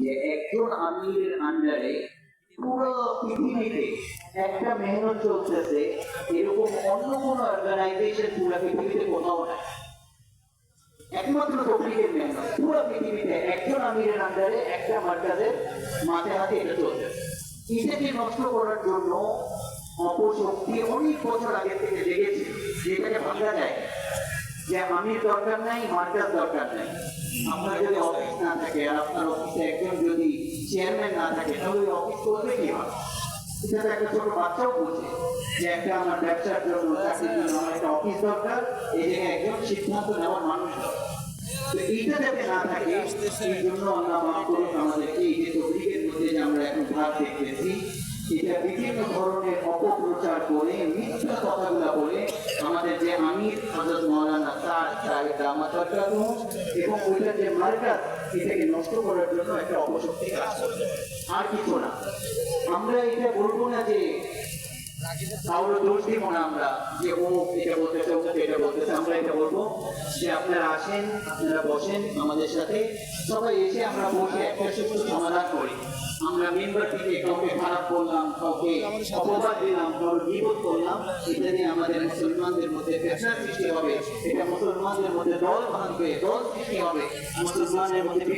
যে একজন আমিরের আন্ডারে পুরো পৃথিবীতে একটা মেহনত চলতেছে, এরকম অন্য কোন অর্গানাইজেশন পুরো পৃথিবীতে কোথাও নাই। একমাত্র তবলিগের মেহনত পুরো পৃথিবীতে একজন আমিরের আন্ডারে একটা মার্কাজের মাঝে হাতে এটা চলতেছে। এটাকে নষ্ট করার জন্য অপশক্তি অনেক বছর আগে থেকে লেগেছে, যেটাকে ভাঙা যায়। যে আমির দরকার নাই, মার্কাজ দরকার নাই। আপনার যদি অফিস না থাকে আর আপনার অফিসে একজন যদি চেয়ারম্যান না থাকে, তাহলে ওই অফিস করবে কি হবে? এটা একটা ছোট বাচ্চাও বুঝে যে একটা আমার ব্যবসার জন্য, চাকরির জন্য আমার একটা অফিস দরকার, এই জায়গায় একজন সিদ্ধান্ত নেওয়ার মানুষ দরকার। তো এইটা যাতে না থাকে, এই জন্য আল্লাহ মাফ করুন আমাদেরকে এই যে তবলিগের মধ্যে যে আমরা এখন ভাগ দেখতেছি, এটা বিভিন্ন ধরনের অপপ্রচার করে, মিথ্যা কথাগুলো বলে আমাদের যে আমির হযরত মাওলানা সাহেব দামাত বরকাতুহু এবং ওইটা যে মার্কাজ, এটাকে নষ্ট করার জন্য একটা অপশক্তি কাজ করছে, আর কিছু না। আমরা এটা বলবো না যে কারোর দোষ দিব না আমরা যে অমুক এটা বলতেছে, অমুক এটা বলতেছে। আমরা এটা বলবো যে আপনারা আসেন, আপনারা বসেন আমাদের সাথে, সবাই এসে আমরা বসে একটা সুস্থ সমাধান করি। আমরা মেম্বার থেকে কাউকে খারাপ করলাম, কাউকে অপবাদ দিলাম, কাউকে বিপদ করলাম, এটা নিয়ে আমাদের মুসলমানদের মধ্যে ফেতনা সৃষ্টি হবে, এটা মুসলমানদের মধ্যে দল ভাঙবে, দল সৃষ্টি হবে, মুসলমানের মধ্যে